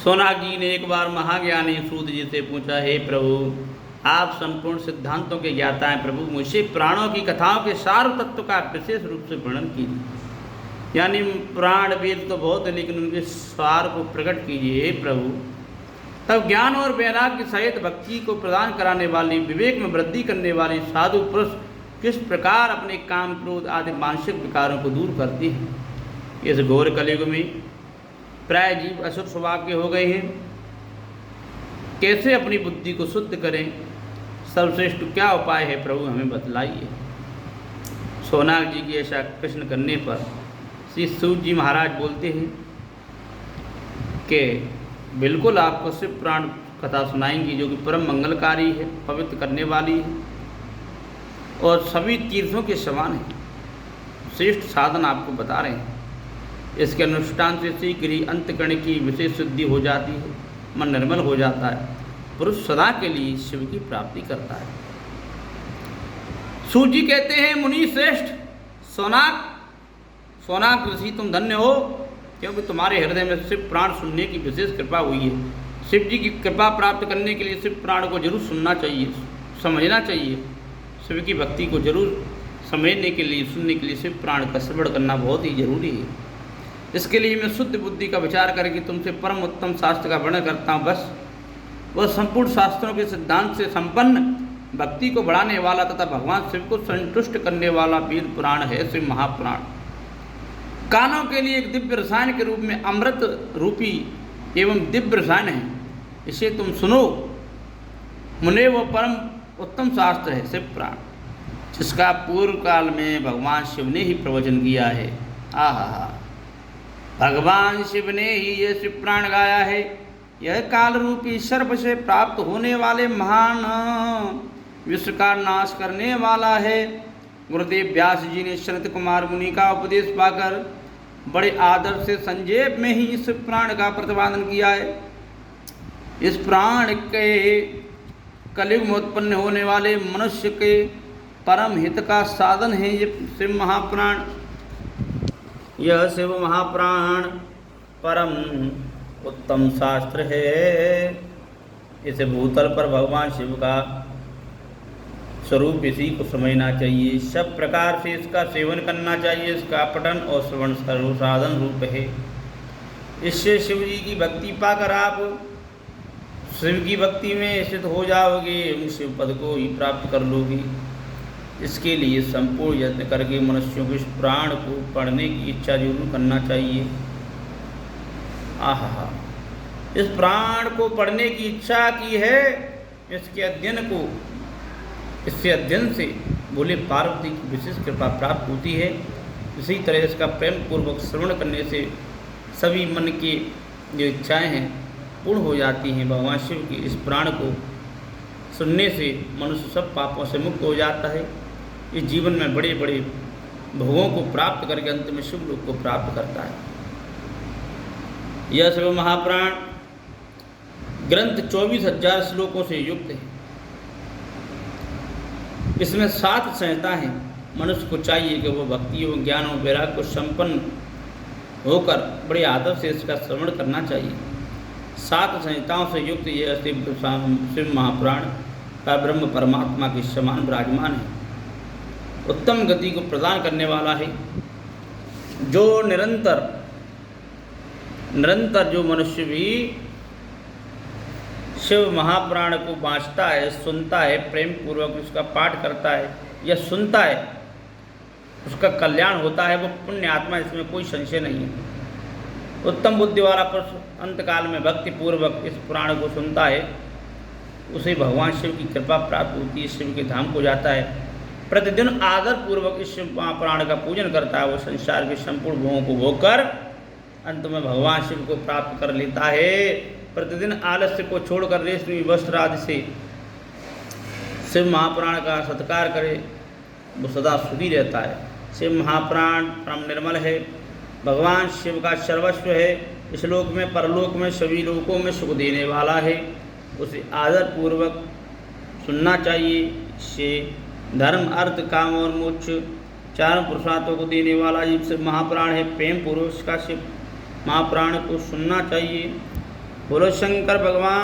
सोनाग जी ने एक बार महाज्ञानी सूत जी से पूछा, हे प्रभु, आप संपूर्ण सिद्धांतों के ज्ञाता हैं। प्रभु, मुझे प्राणों की कथाओं के सार तत्व का विशेष रूप से वर्णन कीजिए। यानी प्राण वेद तो बहुत है, लेकिन उनके सार को प्रकट कीजिए हे प्रभु। तब ज्ञान और वैराग्य सहित भक्ति को प्रदान कराने वाली, विवेक में वृद्धि करने वाली साधु पुरुष किस प्रकार अपने काम, क्रोध आदि मानसिक विकारों को दूर करते हैं। इस घोर कलयुग में प्राय जीव असुर स्वभाव के हो गए हैं। कैसे अपनी बुद्धि को शुद्ध करें, सर्वश्रेष्ठ क्या उपाय है प्रभु, हमें बतलाइए। सोनाग जी की ऐसा प्रश्न करने पर श्री सूत जी महाराज बोलते हैं कि बिल्कुल आपको शिव पुराण कथा सुनाएंगी, जो कि परम मंगलकारी है, पवित्र करने वाली है और सभी तीर्थों के समान है। श्रेष्ठ साधन आपको बता रहे हैं। इसके अनुष्ठान से शीघ्र ही अंतकरण की विशेष शुद्धि हो जाती है, मन निर्मल हो जाता है, पुरुष सदा के लिए शिव की प्राप्ति करता है। सूत जी कहते हैं, मुनि श्रेष्ठ सोनाग ऋषि, तुम धन्य हो, क्योंकि तुम्हारे हृदय में शिव पुराण सुनने की विशेष कृपा हुई है। शिव जी की कृपा प्राप्त करने के लिए शिव पुराण को जरूर सुनना चाहिए, समझना चाहिए। शिव की भक्ति को जरूर समझने के लिए, सुनने के लिए शिव पुराण का श्रवण करना बहुत ही जरूरी है। इसके लिए मैं शुद्ध बुद्धि का विचार करके तुमसे परम उत्तम शास्त्र का वर्णन करता हूँ। बस वह संपूर्ण शास्त्रों के सिद्धांत से संपन्न, भक्ति को बढ़ाने वाला तथा भगवान शिव को संतुष्ट करने वाला वेद पुराण है शिव महापुराण। कानों के लिए एक दिव्य रसायन के रूप में अमृत रूपी एवं दिव्य रसायन है। इसे तुम सुनो मुने, वो परम उत्तम शास्त्र है शिव पुराण, जिसका पूर्व काल में भगवान शिव ने ही प्रवचन किया है। आहा, भगवान शिव ने ही यह शिव पुराण गाया है। यह काल रूपी सर्प से प्राप्त होने वाले महान विश्व का नाश करने वाला है। गुरुदेव व्यास जी ने शरत कुमार मुनि का उपदेश पाकर बड़े आदर से संक्षेप में ही इस पुराण का प्रतिपादन किया है। इस पुराण के कलयुग में उत्पन्न होने वाले मनुष्य के परम हित का साधन है ये शिव महापुराण। यह शिव महापुराण परम उत्तम शास्त्र है। इस भूतल पर भगवान शिव का स्वरूप इसी को समझना चाहिए। सब प्रकार से इसका सेवन करना चाहिए। इसका पठन और श्रवण सर्वसाधन रूप है। इससे शिव जी की भक्ति पाकर आप शिव की भक्ति में स्थित हो जाओगे, शिव पद को ही प्राप्त कर लोगे। इसके लिए संपूर्ण यत्न करके मनुष्यों को इस पुराण को पढ़ने की इच्छा जरूर करना चाहिए। आहा, इस पुराण को पढ़ने की इच्छा की है, इससे अध्ययन से बोले पार्वती की विशेष कृपा प्राप्त होती है। इसी तरह इसका प्रेम पूर्वक श्रवण करने से सभी मन की जो इच्छाएं हैं पूर्ण हो जाती हैं। भगवान शिव की इस पुराण को सुनने से मनुष्य सब पापों से मुक्त हो जाता है। इस जीवन में बड़े बड़े भोगों को प्राप्त करके अंत में शिव लोक को प्राप्त करता है। यह शिव महापुराण ग्रंथ 24,000 श्लोकों से युक्त है। इसमें 7 संहिता हैं। मनुष्य को चाहिए कि वह भक्ति एवं ज्ञान और वैराग्य को संपन्न होकर बड़े आदर से इसका श्रवण करना चाहिए। 7 संहिताओं से युक्त यह शिव महापुराण का ब्रह्म परमात्मा के समान विराजमान है। उत्तम गति को प्रदान करने वाला है। जो निरंतर जो मनुष्य भी शिव महापुराण को वाँचता है, सुनता है, प्रेम पूर्वक उसका पाठ करता है या सुनता है, उसका कल्याण होता है। वो पुण्य आत्मा, इसमें कोई संशय नहीं है। उत्तम बुद्धि वाला पुरुष अंतकाल में भक्ति पूर्वक इस पुराण को सुनता है, उसे भगवान शिव की कृपा प्राप्त होती है, शिव के धाम को जाता है। प्रतिदिन आदर पूर्वक इस शिव महापुराण का पूजन करता है। वो संसार के संपूर्ण भोगों को भोगकर अंत में भगवान शिव को प्राप्त कर लेता है। प्रतिदिन आलस्य को छोड़कर रेशमी वस्त्र आदि से शिव महापुराण का सत्कार करे, वो सदा सुखी रहता है। शिव महापुराण परम निर्मल है, भगवान शिव का सर्वस्व है। इस लोक में परलोक में सभी लोकों में सुख देने वाला है। उसे आदर पूर्वक सुनना चाहिए। इससे धर्म, अर्थ, काम और मोक्ष चारों पुरुषार्थों को देने वाला ये शिव महापुराण है। प्रेम पूर्वक का शिव महापुराण को सुनना चाहिए। बोलो शंकर भगवान।